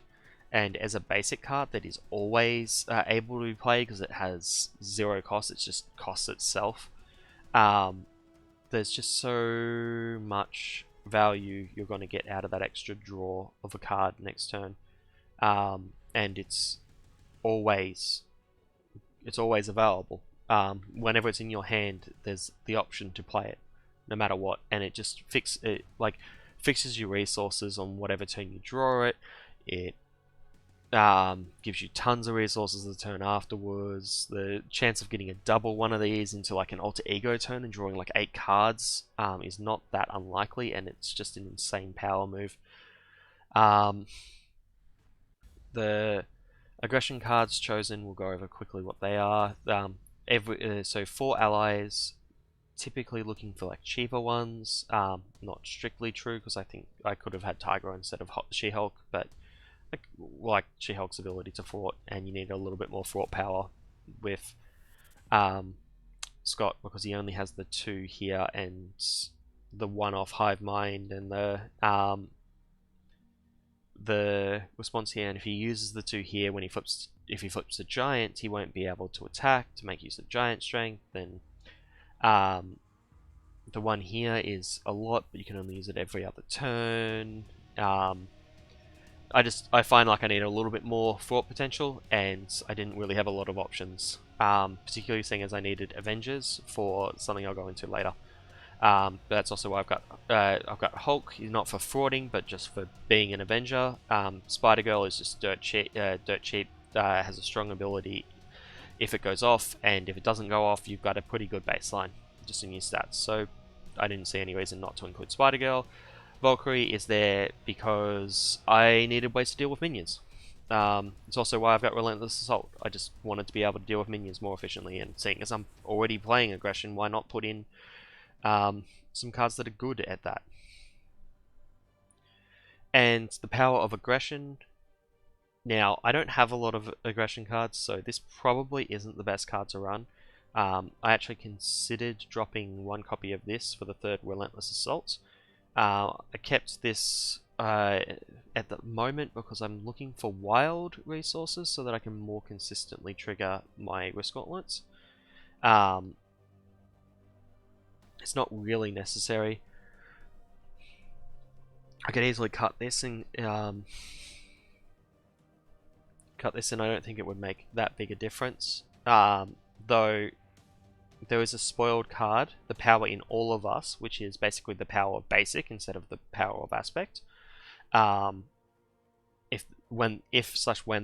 and as a basic card that is always able to be played because it has 0 cost. It's just costs itself. There's just so much value you're going to get out of that extra draw of a card next turn, and it's always available. Whenever it's in your hand, there's the option to play it, no matter what, and it just fixes your resources on whatever turn you draw it. It gives you tons of resources the turn afterwards. The chance of getting a double one of these into like an alter ego turn and drawing like 8 cards is not that unlikely, and it's just an insane power move. The aggression cards chosen, we'll go over quickly what they are. So 4 allies, typically looking for like cheaper ones. Not strictly true because I think I could have had Tiger instead of She-Hulk, but like She-Hulk's ability to thwart, and you need a little bit more thwart power with Scott because he only has the 2 here and the 1 off Hive Mind and the response here. And if he uses the 2 here, when if he flips the giant, he won't be able to attack to make use of giant strength. Then the 1 here is a lot, but you can only use it every other turn. I find like I need a little bit more thought potential, and I didn't really have a lot of options, particularly seeing as I needed Avengers for something I'll go into later. But that's also why I've got Hulk, not for thwarting, but just for being an Avenger. Spider-Girl is just dirt cheap, has a strong ability if it goes off, and if it doesn't go off, you've got a pretty good baseline just in your stats. So I didn't see any reason not to include Spider-Girl. Valkyrie is there because I needed ways to deal with minions. It's also why I've got Relentless Assault. I just wanted to be able to deal with minions more efficiently, and seeing as I'm already playing aggression, why not put in some cards that are good at that. And the power of aggression. Now, I don't have a lot of aggression cards, so this probably isn't the best card to run. I actually considered dropping 1 copy of this for the 3rd Relentless Assault. I kept this at the moment because I'm looking for wild resources so that I can more consistently trigger my risk gauntlets. It's not really necessary. I could easily cut this and I don't think it would make that big a difference. Though there is a spoiled card, the power in all of us, which is basically the power of basic instead of the power of aspect. When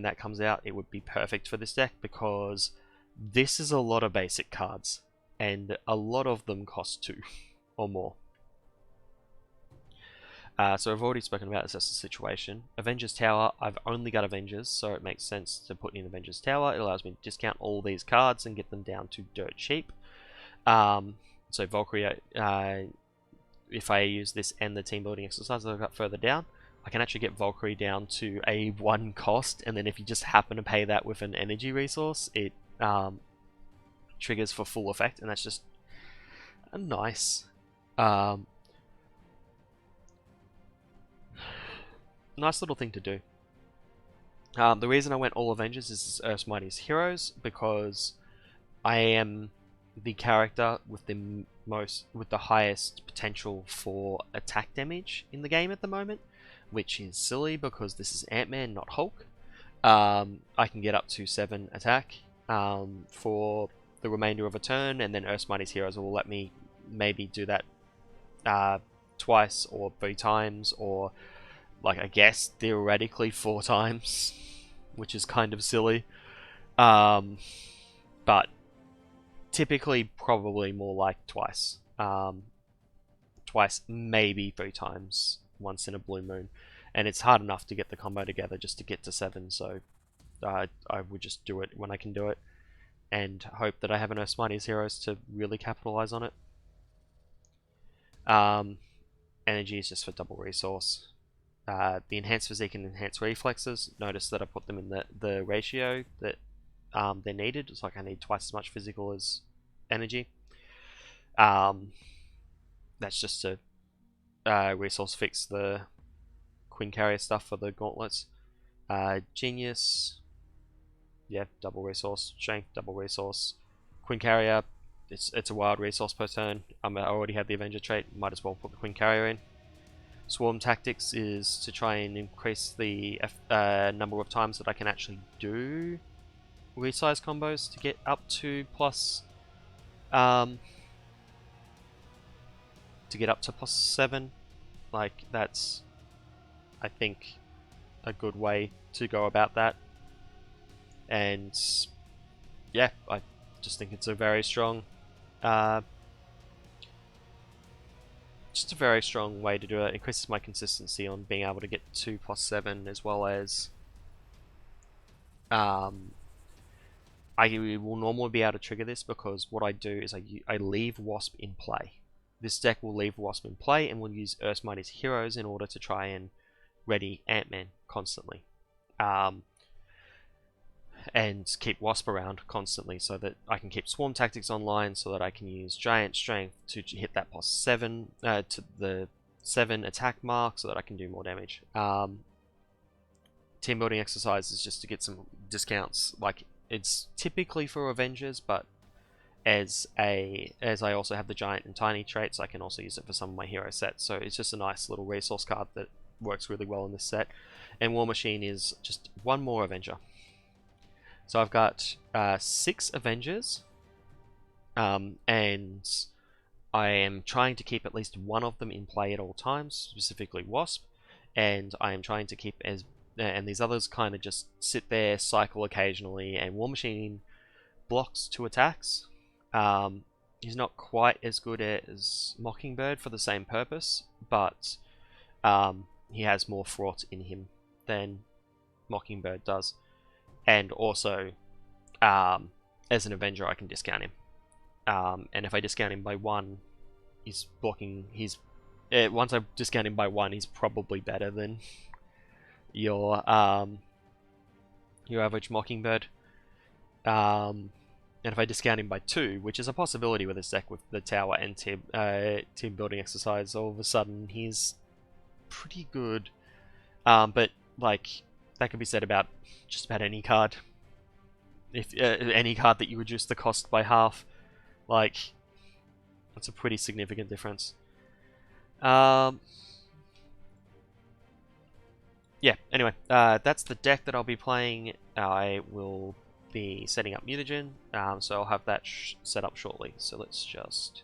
that comes out, it would be perfect for this deck because this is a lot of basic cards, and a lot of them cost 2 or more. So I've already spoken about Assess the Situation. Avengers Tower, I've only got Avengers, so it makes sense to put in Avengers Tower. It allows me to discount all these cards and get them down to dirt cheap. So Valkyrie, if I use this and the team building exercise that I've got further down, I can actually get Valkyrie down to a 1 cost, and then if you just happen to pay that with an energy resource, it triggers for full effect, and that's just a nice nice little thing to do. The reason I went all Avengers is Earth's Mightiest Heroes, because I am the character with the the highest potential for attack damage in the game at the moment, which is silly because this is Ant-Man, not Hulk. I can get up to 7 attack for the remainder of a turn, and then Earth's Mightiest Heroes will let me maybe do that twice or 3 times, or like I guess theoretically 4 times, which is kind of silly. But typically probably more like twice. Twice, maybe 3 times, once in a blue moon. And it's hard enough to get the combo together just to get to 7, so I would just do it when I can do it, and hope that I have enough Mightiest Heroes to really capitalize on it. Energy is just for double resource. The enhanced physique and enhanced reflexes, notice that I put them in the ratio that they're needed. It's like I need twice as much physical as energy. That's just to resource fix the Queen Carrier stuff for the gauntlets. Genius, yeah, double resource. Strength, double resource. Queen Carrier, it's a wild resource per turn. I already have the Avenger trait, might as well put the Queen Carrier in. Swarm Tactics is to try and increase the number of times that I can actually do resize combos to get up to plus +7. Like, that's, I think, a good way to go about that. And yeah, I just think it's a very strong just a very strong way to do it. It increases my consistency on being able to get 2 + 7, as well as I will normally be able to trigger this because what I do is I leave WASP in play. This deck will leave WASP in play and will use Earth's Mightiest Heroes in order to try and ready Ant-Man constantly. And keep WASP around constantly so that I can keep Swarm Tactics online, so that I can use Giant Strength to hit that +7 to the 7 attack mark, so that I can do more damage. Team building exercise is just to get some discounts. Like, it's typically for Avengers, but as I also have the Giant and Tiny traits, I can also use it for some of my hero sets. So it's just a nice little resource card that works really well in this set. And War Machine is just one more Avenger. So I've got 6 Avengers, and I am trying to keep at least one of them in play at all times, specifically Wasp, and I am trying to keep and these others kind of just sit there, cycle occasionally, and War Machine blocks 2 attacks. He's not quite as good as Mockingbird for the same purpose, but he has more fraught in him than Mockingbird does. And also, as an Avenger, I can discount him. And if I discount him by 1, he's blocking. Once I discount him by 1, he's probably better than your average Mockingbird. And if I discount him by 2, which is a possibility with this deck with the tower and team building exercise, all of a sudden he's pretty good. But like, that could be said about just about any card. If any card that you reduce the cost by half, like, that's a pretty significant difference. Yeah, anyway, that's the deck that I'll be playing. I will be setting up Mutagen, so I'll have that set up shortly. So let's just